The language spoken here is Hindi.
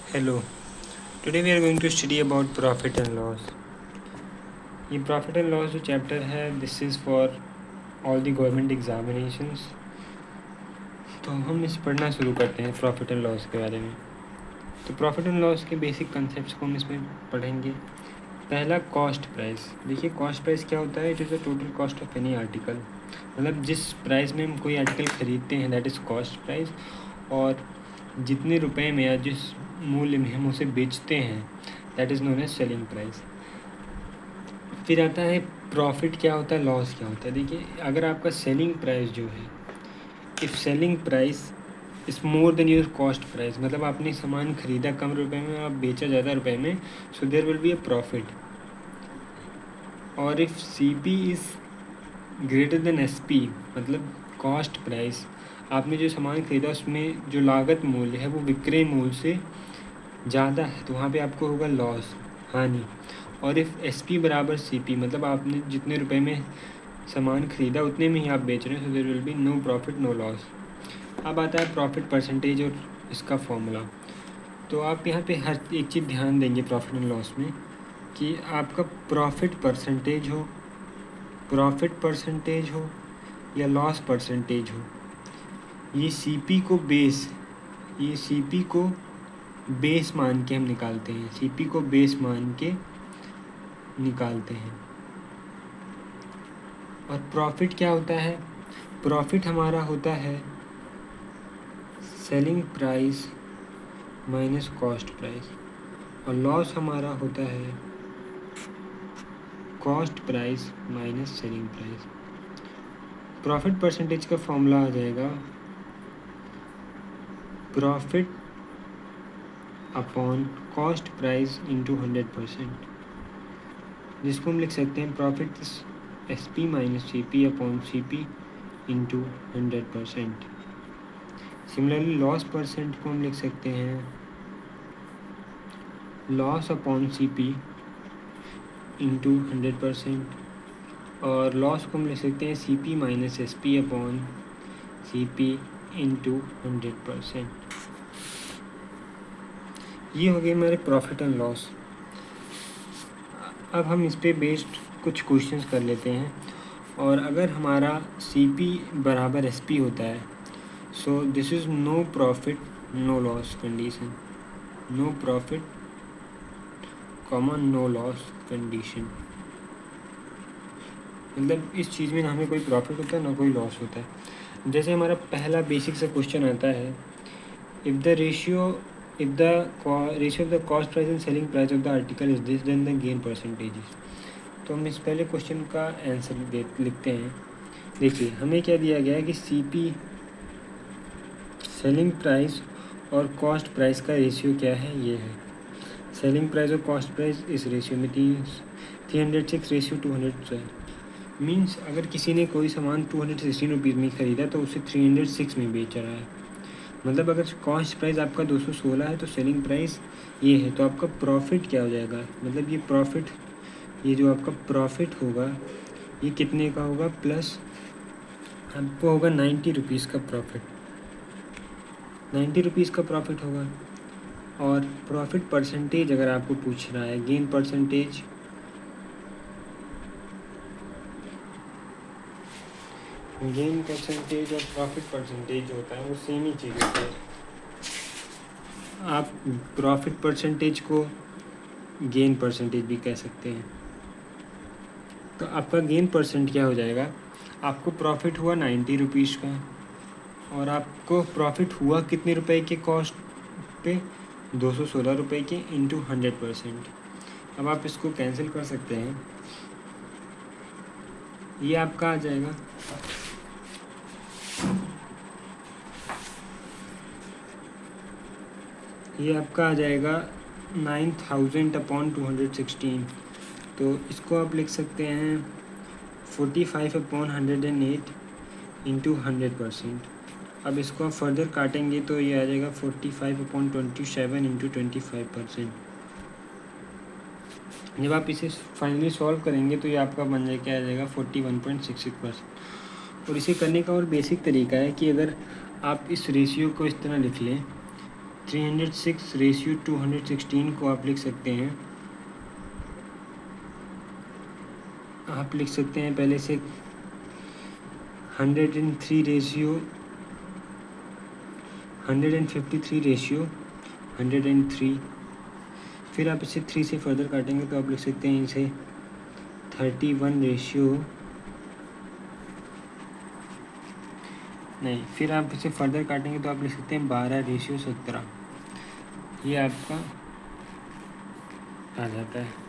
Hello. Today we are going to study about profit and loss. ये प्रॉफिट एंड लॉस जो चैप्टर है this is for all the government examinations. तो हम इस पढ़ना शुरू करते हैं प्रॉफिट एंड लॉस के बारे में। तो प्रॉफिट एंड लॉस के बेसिक कंसेप्ट्स को हम इसमें पढ़ेंगे। पहला कॉस्ट प्राइस। देखिए कॉस्ट प्राइस क्या होता है, it is the total cost of any article. मतलब जिस प्राइस में हम कोई आर्टिकल ख़रीदते हैं दैट इज़ कॉस्ट प्राइस, और जितने रुपए में या जिस मूल्य में हम उसे बेचते हैं that is known as selling price. फिर आता है प्रॉफिट क्या होता है, लॉस क्या होता है। देखिए अगर आपका सेलिंग प्राइस जो है, if selling price is more than your cost price, मतलब आपने सामान ख़रीदा कम रुपए में, आप बेचा ज़्यादा रुपए में, so there will be a profit. और if C P is greater than S P, मतलब कॉस्ट प्राइस, आपने जो सामान ख़रीदा उसमें जो लागत मूल्य है वो विक्रय मूल्य से ज़्यादा है, तो वहाँ पे आपको होगा लॉस, हानि। और इफ़ एस पी बराबर सी पी, मतलब आपने जितने रुपए में सामान ख़रीदा उतने में ही आप बेच रहे हैं, so there will be no profit no loss. अब आता है प्रॉफिट परसेंटेज और इसका फॉर्मूला। तो आप यहाँ पे हर एक चीज़ ध्यान देंगे प्रॉफिट एंड लॉस में कि आपका प्रॉफिट परसेंटेज हो या लॉस परसेंटेज हो, ये सीपी को बेस मान के हम निकालते हैं, सीपी को बेस मान के निकालते हैं। और प्रॉफिट क्या होता है, प्रॉफिट हमारा होता है selling price minus cost price, और लॉस हमारा होता है cost price minus selling price. Profit percentage का फॉर्मूला आ जाएगा profit upon cost price into 100%, जिसको हम लिख सकते हैं profit S P minus C P upon C P into 100%। Similarly loss percent को हम लिख सकते हैं loss upon C P into 100%, और लॉस को हम लिख सकते हैं C P minus S P upon C P into 100%। ये हो गए हमारे प्रॉफिट एंड लॉस। अब हम इस पे बेस्ड कुछ क्वेश्चंस कर लेते हैं। और अगर हमारा सी पी बराबर एस पी होता है, so this is no profit no loss condition, no profit common no loss condition. मतलब इस चीज़ में ना हमें कोई प्रॉफिट होता है ना कोई लॉस होता है। जैसे हमारा पहला बेसिक सा क्वेश्चन आता है, if the ratio of the cost price and selling price of the article is this then the gain percentage. तो हम इस पहले क्वेश्चन का आंसर लिखते हैं। देखिए हमें क्या दिया गया है कि सी पी सेलिंग प्राइस और कॉस्ट प्राइस का रेशियो क्या है, ये है सेलिंग प्राइस और कॉस्ट प्राइस इस रेशियो में 306:200 मीन्स अगर किसी ने कोई सामान 216 रुपीज़ में ख़रीदा तो उसे 306 में बेच रहा है। मतलब अगर कॉस्ट प्राइस आपका 216 है तो सेलिंग प्राइस ये है, तो आपका प्रॉफिट क्या हो जाएगा, मतलब ये जो आपका प्रॉफिट होगा ये कितने का होगा, प्लस आपको होगा 90 रुपीज़ का प्रॉफिट, 90 रुपीज़ का प्रॉफिट होगा। और प्रॉफिट परसेंटेज अगर आपको पूछ रहा है, गेन परसेंटेज और प्रॉफिट परसेंटेज जो होता है वो सेम ही चीज़ होता है। आप प्रॉफिट परसेंटेज को गेन परसेंटेज भी कह सकते हैं। तो आपका गेन परसेंट क्या हो जाएगा, आपको प्रॉफिट हुआ 90 रुपीज़ का, और आपको प्रॉफिट हुआ कितने रुपए के कॉस्ट पे, 216 रुपये के इंटू 100%। अब आप इसको कैंसिल कर सकते हैं, ये आपका आ जाएगा ये आपका आ जाएगा 9000/216। तो इसको आप लिख सकते हैं 45/108 इंटू 100%। अब इसको आप फर्दर काटेंगे तो ये आ जाएगा 45/27 इंटू 25%। जब आप इसे फाइनली सॉल्व करेंगे तो ये आपका बन जाए क्या आ जाएगा 41.66%। और इसे करने का और बेसिक तरीका है कि अगर आप इस रेशियो को इस तरह लिख लें 306:216 को आप लिख सकते हैं, आप लिख सकते हैं पहले से 153:103, फिर आप इसे 3 से फर्दर काटेंगे तो आप लिख सकते हैं इसे 31 नहीं, फिर आप इसे फर्दर काटेंगे तो आप लिख सकते हैं 12:17। ये आपका आ जाता है।